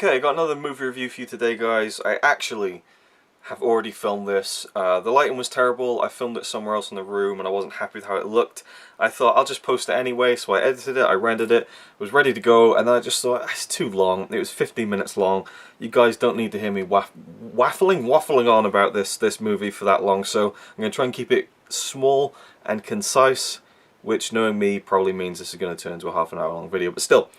Okay, got another movie review for you today, guys. I actually have already filmed this. The lighting was terrible. I filmed it somewhere else in the room and I wasn't happy with how it looked. I thought I'll just post it anyway, so I edited it, I rendered it, was ready to go, and then I just thought, it's too long. It was 15 minutes long. You guys don't need to hear me waffling on about this movie for that long, so I'm going to try and keep it small and concise, which, knowing me, probably means this is going to turn into a half-an-hour long video, but still.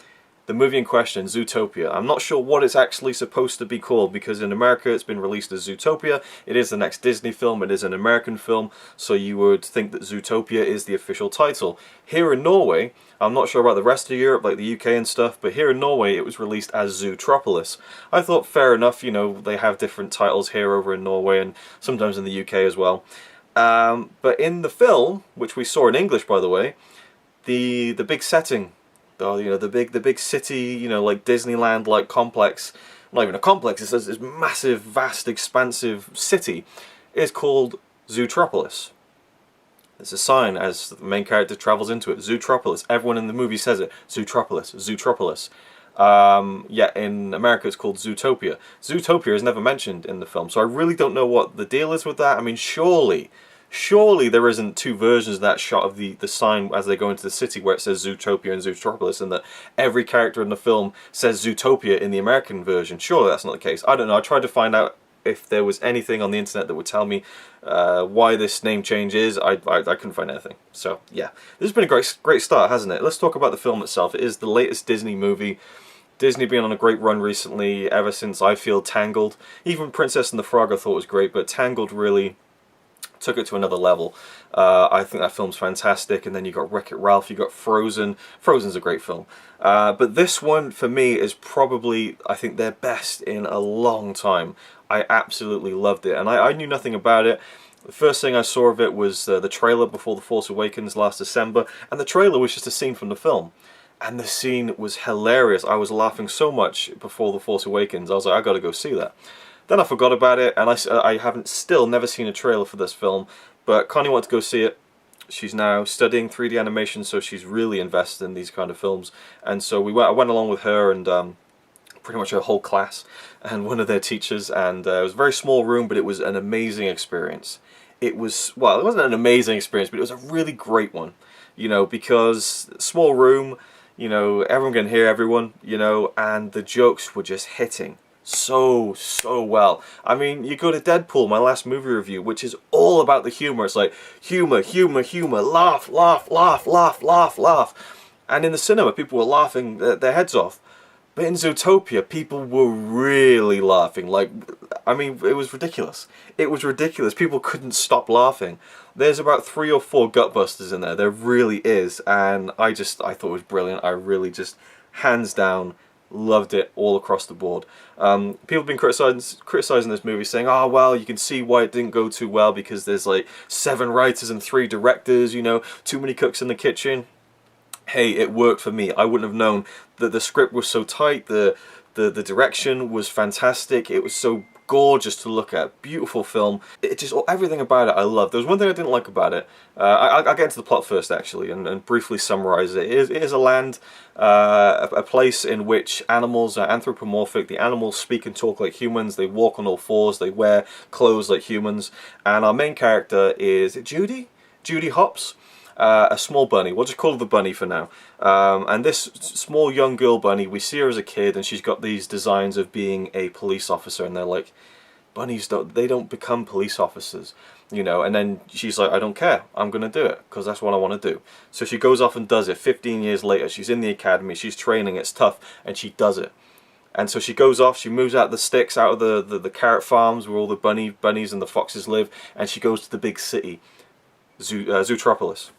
The movie in question, Zootopia. I'm not sure what it's actually supposed to be called because in America it's been released as Zootopia. It is the next Disney film, it is an American film, so you would think that Zootopia is the official title. Here in Norway, I'm not sure about the rest of Europe, like the UK and stuff, but here in Norway it was released as Zootropolis. I thought fair enough, you know, they have different titles here over in Norway and sometimes in the UK as well. But in the film, which we saw in English by the way, the big setting, the big city, you know, like Disneyland, like complex, not even a complex, it's this massive, vast, expansive city, is called Zootropolis. There's a sign as the main character travels into it, Zootropolis. Everyone in the movie says it, Zootropolis, Zootropolis. Yeah, in America it's called Zootopia. Zootopia is never mentioned in the film, so I really don't know what the deal is with that. I mean, surely there isn't two versions of that shot of the sign as they go into the city where it says Zootopia and Zootropolis, and that every character in the film says Zootopia in the American version. Surely that's not the case. I don't know. I tried to find out if there was anything on the internet that would tell me why this name change is. I couldn't find anything. So yeah, this has been a great start, hasn't it? Let's talk about the film itself. It is the latest Disney movie. Disney been on a great run recently, ever since I feel Tangled. Even Princess and the Frog I thought was great, but Tangled really took it to another level. I think that film's fantastic, and then you got Wreck-It Ralph, you got Frozen. Frozen's a great film. But this one, for me, is probably, I think, their best in a long time. I absolutely loved it, and I knew nothing about it. The first thing I saw of it was the trailer before The Force Awakens last December, and the trailer was just a scene from the film. And the scene was hilarious. I was laughing so much before The Force Awakens, I was like, I gotta go see that. Then I forgot about it, and I haven't never seen a trailer for this film, but Connie wanted to go see it. She's now studying 3D animation, so she's really invested in these kind of films. And so I went along with her and pretty much her whole class and one of their teachers, and it was a very small room, but it was an amazing experience. It was, well, it wasn't an amazing experience, but it was a really great one, you know, because small room, you know, everyone can hear everyone, you know, and the jokes were just hitting so well. I mean, you go to Deadpool, my last movie review, which is all about the humor. It's like humor, laugh, and in the cinema people were laughing their heads off, but in Zootopia people were really laughing. Like, I mean, it was ridiculous. People couldn't stop laughing. There's about 3 or 4 gutbusters in there really is, and I thought it was brilliant. I really just, hands down, loved it all across the board. People have been criticizing this movie, saying, oh well, you can see why it didn't go too well because there's like 7 writers and 3 directors, you know, too many cooks in the kitchen. Hey, it worked for me. I wouldn't have known that the script was so tight, the direction was fantastic, it was so gorgeous to look at, beautiful film. It just, everything about it I loved. There was one thing I didn't like about it. I'll get into the plot first actually and briefly summarize it. It is a land, a place in which animals are anthropomorphic. The animals speak and talk like humans, they walk on all 4s, they wear clothes like humans, and our main character is Judy Hopps. A small bunny. We'll just call her the bunny for now. And this small young girl bunny, we see her as a kid, and she's got these designs of being a police officer, and they're like, bunnies don't become police officers, you know. And then she's like, I don't care, I'm gonna do it because that's what I want to do. So she goes off and does it. 15 years later, she's in the academy, she's training, it's tough, and she does it. And so she goes off, she moves out the sticks, out of the carrot farms where all the bunnies and the foxes live, and she goes to the big city, Zootropolis.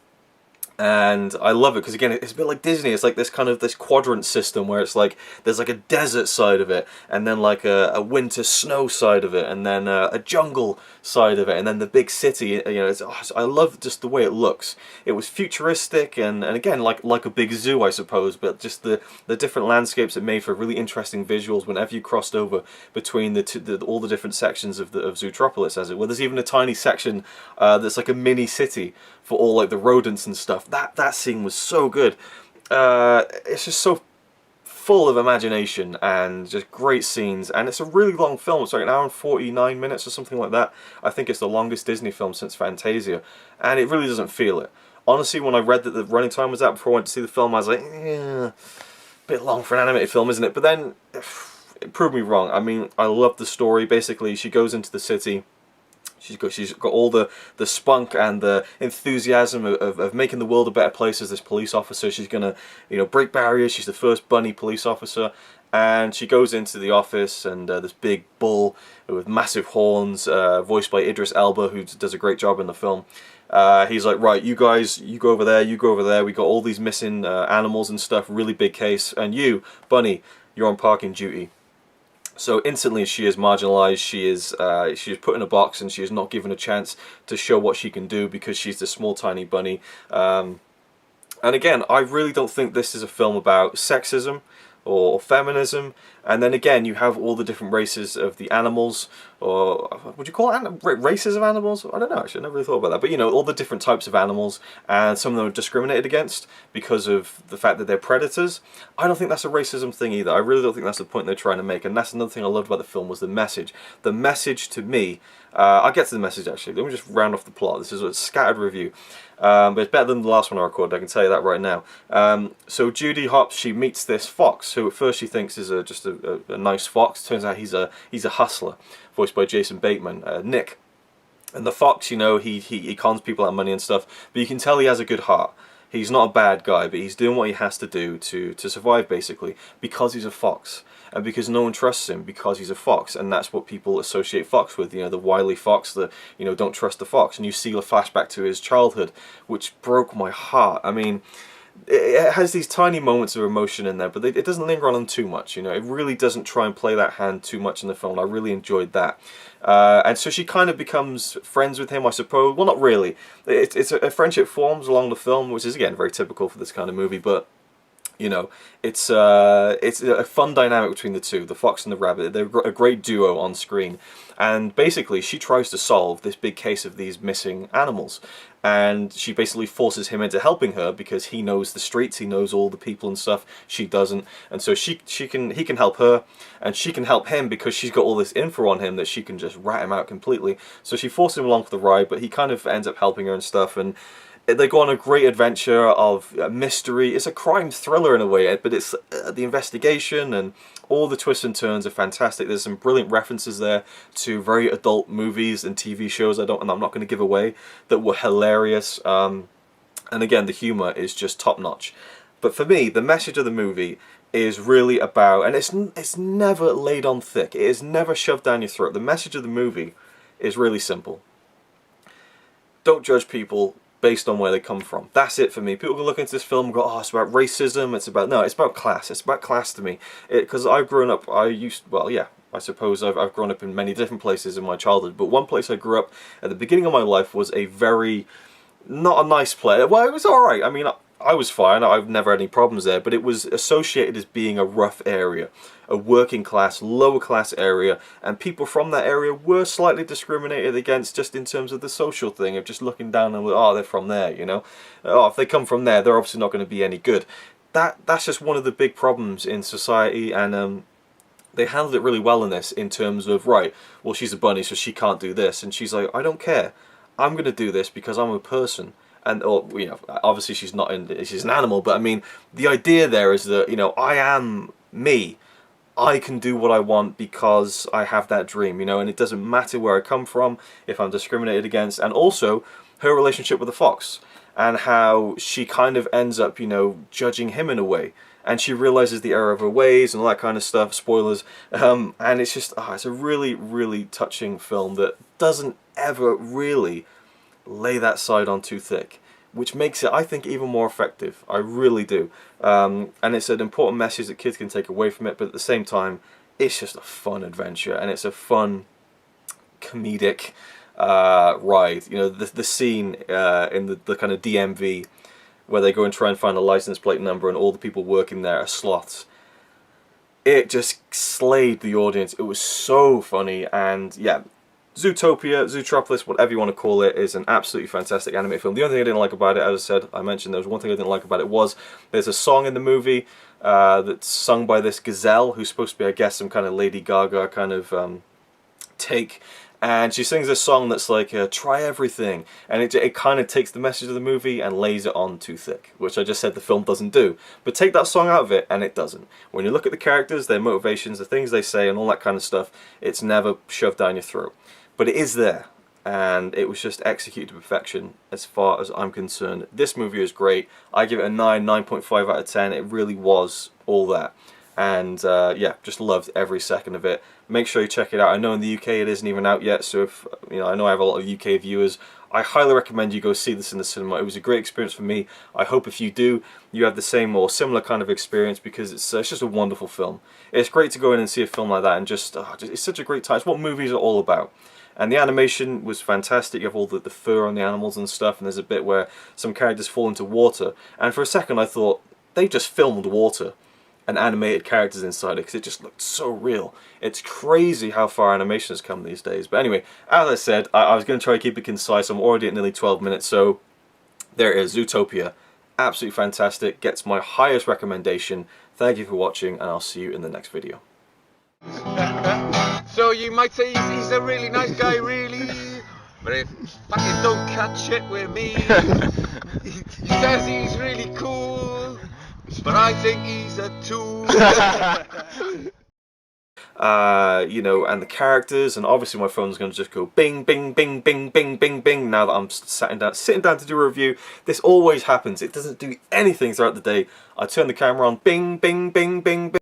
And I love it because, again, it's a bit like Disney. It's like this quadrant system where it's like there's like a desert side of it, and then like a winter snow side of it, and then a jungle side of it, and then the big city. You know, I love just the way it looks. It was futuristic, and again, like a big zoo, I suppose. But just the different landscapes it made for really interesting visuals whenever you crossed over between all the different sections of Zootropolis, as it were. There's even a tiny section that's like a mini city for all like the rodents and stuff. That scene was so good. It's just so full of imagination and just great scenes, and it's a really long film. It's like an hour and 49 minutes or something like that. I think it's the longest Disney film since Fantasia, and it really doesn't feel it. Honestly, when I read that the running time was out before I went to see the film, I was like, a bit long for an animated film, isn't it? But then it proved me wrong. I mean, I love the story. Basically, she goes into the city. She's got all the spunk and the enthusiasm of making the world a better place as this police officer. She's gonna, break barriers. She's the first bunny police officer, and she goes into the office, and this big bull with massive horns, voiced by Idris Elba, who does a great job in the film. He's like, right, you guys, you go over there, you go over there. We got all these missing animals and stuff. Really big case, and you, bunny, you're on parking duty. So instantly she is marginalized, she is put in a box, and she is not given a chance to show what she can do because she's the small tiny bunny. And again, I really don't think this is a film about sexism or feminism. And then again, you have all the different races of the animals, or would you call it races of animals? I don't know, actually, I never really thought about that. But all the different types of animals, and some of them are discriminated against because of the fact that they're predators. I don't think that's a racism thing either. I really don't think that's the point they're trying to make. And that's another thing I loved about the film, was the message. The message to me, I'll get to the message actually. Let me just round off the plot. This is a scattered review. But it's better than the last one I recorded, I can tell you that right now. So Judy Hopps, she meets this fox, who at first she thinks is just a nice fox. Turns out he's a hustler, voiced by Jason Bateman, Nick. And the fox, he cons people out of money and stuff, but you can tell he has a good heart. He's not a bad guy, but he's doing what he has to do to survive, basically, because he's a fox. And because no one trusts him, because he's a fox, and that's what people associate fox with, the wily fox, the, don't trust the fox. And you see a flashback to his childhood, which broke my heart. I mean, it has these tiny moments of emotion in there, but it doesn't linger on them too much, It really doesn't try and play that hand too much in the film. I really enjoyed that. And so she kind of becomes friends with him, I suppose. Well, not really. It's a friendship forms along the film, which is, again, very typical for this kind of movie, but it's a fun dynamic between the two, the fox and the rabbit. They're a great duo on screen. And basically, she tries to solve this big case of these missing animals. And she basically forces him into helping her because he knows the streets, he knows all the people and stuff. She doesn't. And so he can help her, and she can help him because she's got all this info on him that she can just rat him out completely. So she forces him along for the ride, but he kind of ends up helping her and stuff. And they go on a great adventure of mystery. It's a crime thriller in a way, but it's the investigation and all the twists and turns are fantastic. There's some brilliant references there to very adult movies and TV shows I'm not going to give away, that were hilarious. And again, the humor is just top notch. But for me, the message of the movie is really about, and it's never laid on thick. It is never shoved down your throat. The message of the movie is really simple. Don't judge people based on where they come from. That's it for me. People can look into this film and go, oh, it's about racism, it's about class. It's about class to me. Because I've grown up, I suppose I've grown up in many different places in my childhood, but one place I grew up at the beginning of my life was a very, not a nice place. Well, it was alright. I mean, I was fine, I've never had any problems there, but it was associated as being a rough area, a working class, lower class area, and people from that area were slightly discriminated against just in terms of the social thing of just looking down and, oh, they're from there, Oh, if they come from there, they're obviously not going to be any good. That's just one of the big problems in society, and they handled it really well in this, in terms of, right, well, she's a bunny, so she can't do this, and she's like, I don't care, I'm going to do this because I'm a person. And obviously she's an animal, but I mean, the idea there is that, I am me. I can do what I want because I have that dream, and it doesn't matter where I come from, if I'm discriminated against. And also her relationship with the fox, and how she kind of ends up, judging him in a way. And she realizes the error of her ways and all that kind of stuff, spoilers. And it's just, it's a really, really touching film that doesn't ever really lay that side on too thick, which makes it, I think, even more effective. I really do. And it's an important message that kids can take away from it, but at the same time, it's just a fun adventure, and it's a fun comedic ride. The scene in the kind of DMV where they go and try and find a license plate number, and all the people working there are sloths. It just slayed the audience. It was so funny, and yeah, Zootopia, Zootropolis, whatever you want to call it, is an absolutely fantastic anime film. The only thing I didn't like about it, as I mentioned, there was one thing I didn't like about it, was there's a song in the movie that's sung by this gazelle who's supposed to be, I guess, some kind of Lady Gaga kind of take. And she sings a song that's like, try everything. And it kind of takes the message of the movie and lays it on too thick, which I just said the film doesn't do. But take that song out of it, and it doesn't. When you look at the characters, their motivations, the things they say, and all that kind of stuff, it's never shoved down your throat. But it is there. And it was just executed to perfection as far as I'm concerned. This movie is great. I give it a 9.5 out of 10. It really was all that. And yeah, just loved every second of it. Make sure you check it out. I know in the UK it isn't even out yet, so if I know I have a lot of UK viewers. I highly recommend you go see this in the cinema. It was a great experience for me. I hope if you do, you have the same or similar kind of experience, because it's just a wonderful film. It's great to go in and see a film like that, and just it's such a great time. It's what movies are all about. And the animation was fantastic. You have all the fur on the animals and stuff, and there's a bit where some characters fall into water. And for a second I thought, they just filmed water and animated characters inside it, because it just looked so real. It's crazy how far animation has come these days. But anyway, as I said, I was going to try to keep it concise. I'm already at nearly 12 minutes, so there it is, Zootopia. Absolutely fantastic. Gets my highest recommendation. Thank you for watching, and I'll see you in the next video. So you might say he's a really nice guy, really, but if fucking don't cut shit with me. He says he's really cool, but I think he's a tool. And the characters, and obviously my phone's going to just go bing, bing, bing, bing, bing, bing, bing. Now that I'm sitting down to do a review, this always happens. It doesn't do anything throughout the day. I turn the camera on, bing, bing, bing, bing, bing.